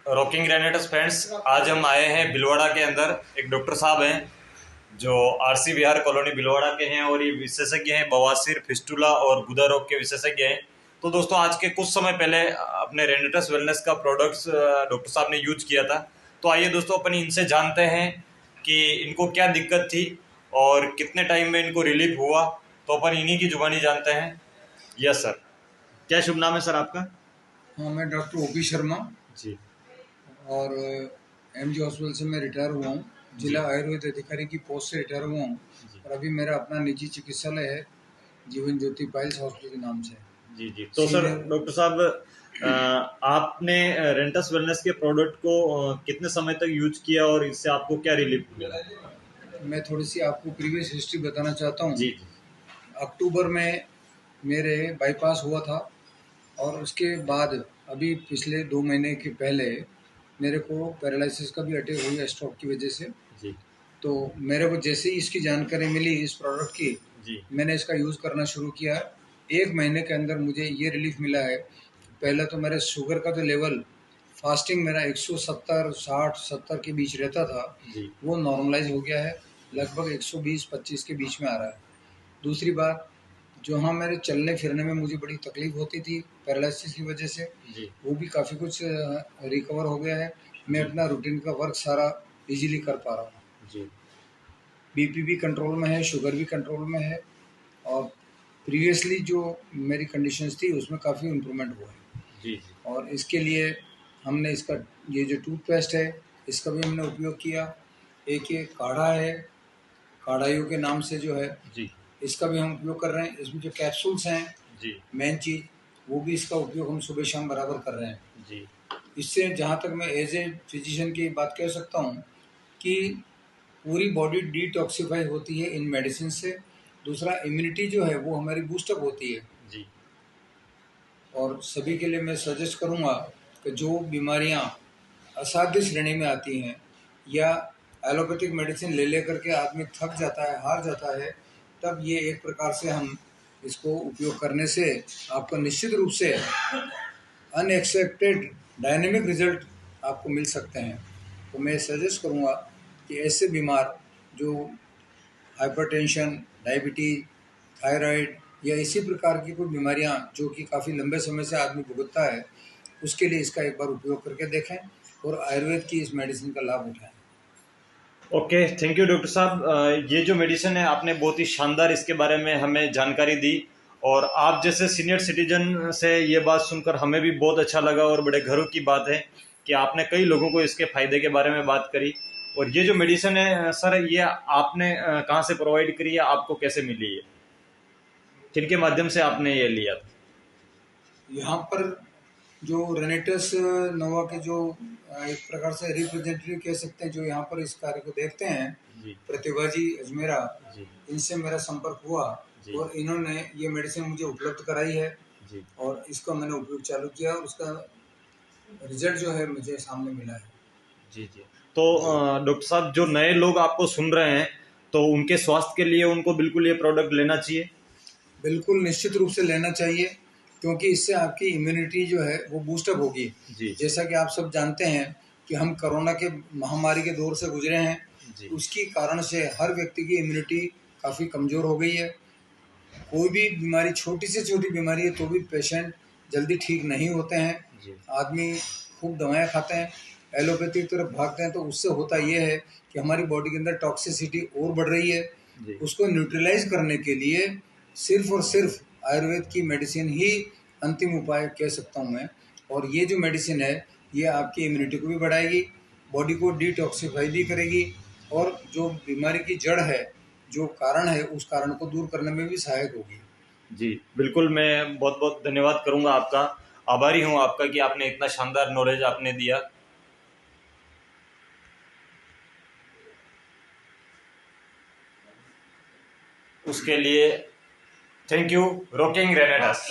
Rocking grenadiers friends, आज हम आए हैं भिलवाड़ा के अंदर। एक डॉक्टर साहब हैं जो आरसी विहार कॉलोनी भिलवाड़ा के हैं और ये विशेषज्ञ हैं, बवासीर, फिस्टुला और गुदा रोग के विशेषज्ञ हैं। तो दोस्तों, आज के कुछ समय पहले अपने रेनेटस वेलनेस का प्रोडक्ट्स डॉक्टर साहब ने यूज किया था। तो आइए दोस्तों, अपन इनसे जानते हैं कि इनको क्या दिक्कत थी और कितने टाइम में इनको रिलीफ हुआ। तो अपन इन्हीं की जुबानी जानते हैं। यस सर, क्या शुभ नाम है सर आपका? हाँ, मैं डॉक्टर ओपी शर्मा जी और एमजी हॉस्पिटल से मैं रिटायर हुआ हूँ। जिला आयुर्वेद अधिकारी की पोस्ट से रिटायर हुआ हूँ और अभी मेरा अपना निजी चिकित्सालय है, जीवन ज्योति पाइल्स हॉस्पिटल के नाम से। जी जी। तो सर डॉक्टर साहब, आपने रेंटस वेलनेस के प्रोडक्ट को कितने समय तक यूज किया और इससे आपको क्या रिलीफ मिला? मैं थोड़ी सी आपको प्रीवियस हिस्ट्री बताना चाहता हूँ। जी अक्टूबर में मेरे बाईपास हुआ था और उसके बाद अभी पिछले 2 महीने के पहले मेरे को पैरालिसिस का भी अटैक हुआ स्ट्रोक की वजह से। जी तो मेरे को जैसे ही इसकी जानकारी मिली इस प्रोडक्ट की, जी मैंने इसका यूज़ करना शुरू किया। 1 महीने के अंदर मुझे ये रिलीफ मिला है। पहले तो मेरे शुगर का जो लेवल फास्टिंग मेरा 170 60 70 के बीच रहता था, जी वो नॉर्मलाइज हो गया है, लगभग 120 25 के बीच में आ रहा है। दूसरी बात, जो हाँ मेरे चलने फिरने में मुझे बड़ी तकलीफ होती थी पैरालिसिस की वजह से, जी वो भी काफ़ी कुछ रिकवर हो गया है। मैं जी अपना रूटीन का वर्क सारा इजीली कर पा रहा हूँ। जी बीपी भी कंट्रोल में है, शुगर भी कंट्रोल में है और प्रीवियसली जो मेरी कंडीशंस थी उसमें काफ़ी इम्प्रूवमेंट हुआ है। जी और इसके लिए हमने इसका ये जो टूथपेस्ट है इसका भी हमने उपयोग किया। एक ये काढ़ा है, काढ़ाइयों के नाम से जो है, जी इसका भी हम उपयोग कर रहे हैं। इसमें जो कैप्सूल्स हैं, जी मेन चीज़, वो भी इसका उपयोग हम सुबह शाम बराबर कर रहे हैं। जी इससे जहाँ तक मैं एज ए फिजिशियन की बात कह सकता हूँ कि पूरी बॉडी डिटॉक्सिफाई होती है इन मेडिसिन से। दूसरा, इम्यूनिटी जो है वो हमारी बूस्टअप होती है। जी और सभी के लिए मैं सजेस्ट करूँगा कि जो बीमारियाँ असाध्य श्रेणी में आती हैं या एलोपैथिक मेडिसिन ले ले करके आदमी थक जाता है, हार जाता है, तब ये एक प्रकार से हम इसको उपयोग करने से आपको निश्चित रूप से अनएक्सपेक्टेड डायनेमिक रिजल्ट आपको मिल सकते हैं। तो मैं सजेस्ट करूँगा कि ऐसे बीमार जो हाइपरटेंशन, डायबिटीज, थायराइड या इसी प्रकार की कोई बीमारियां जो कि काफ़ी लंबे समय से आदमी भुगतता है, उसके लिए इसका एक बार उपयोग करके देखें और आयुर्वेद की इस मेडिसिन का लाभ उठाएं। ओके, थैंक यू डॉक्टर साहब। ये जो मेडिसिन है आपने बहुत ही शानदार इसके बारे में हमें जानकारी दी और आप जैसे सीनियर सिटीजन से ये बात सुनकर हमें भी बहुत अच्छा लगा और बड़े घरों की बात है कि आपने कई लोगों को इसके फायदे के बारे में बात करी। और ये जो मेडिसिन है सर, ये आपने कहाँ से प्रोवाइड करी है, आपको कैसे मिली है, किनके माध्यम से आपने ये लिया था? यहाँ पर जो रेनेटस नोवा के जो एक प्रकार से रिप्रेजेंटेटिव कह सकते हैं, जो यहाँ पर इस कार्य को देखते हैं, जी प्रतिभा जी अजमेरा, जी इनसे मेरा संपर्क हुआ जी और इन्होंने ये मेडिसिन मुझे उपलब्ध कराई है जी और इसका मैंने उपयोग चालू किया और उसका रिजल्ट जो है मुझे सामने मिला है। जी जी। तो डॉक्टर साहब, जो नए लोग आपको सुन रहे हैं, तो उनके स्वास्थ्य के लिए उनको बिल्कुल ये प्रोडक्ट लेना चाहिए? बिल्कुल निश्चित रूप से लेना चाहिए, क्योंकि इससे आपकी इम्यूनिटी जो है वो बूस्टअप होगी। जी जैसा कि आप सब जानते हैं कि हम कोरोना के महामारी के दौर से गुजरे हैं, जी उसकी कारण से हर व्यक्ति की इम्यूनिटी काफ़ी कमज़ोर हो गई है। कोई भी बीमारी, छोटी से छोटी बीमारी है तो भी पेशेंट जल्दी ठीक नहीं होते हैं। जी आदमी खूब दवाएं खाते हैं, एलोपैथी की तरफ भागते हैं, तो उससे होता ये है कि हमारी बॉडी के अंदर टॉक्सिसिटी और बढ़ रही है। जी उसको न्यूट्रलाइज करने के लिए सिर्फ और सिर्फ आयुर्वेद की मेडिसिन ही अंतिम उपाय कह सकता हूँ मैं। और ये जो मेडिसिन है ये आपकी इम्यूनिटी को भी बढ़ाएगी, बॉडी को डिटॉक्सिफाई भी करेगी और जो बीमारी की जड़ है, जो कारण है, उस कारण को दूर करने में भी सहायक होगी। जी, बिल्कुल। मैं बहुत बहुत धन्यवाद करूंगा आपका, आभारी हूं आपका कि आपने इतना शानदार नॉलेज आपने दिया। उसके लिए थैंक यू, रॉकिंग रेनेडस।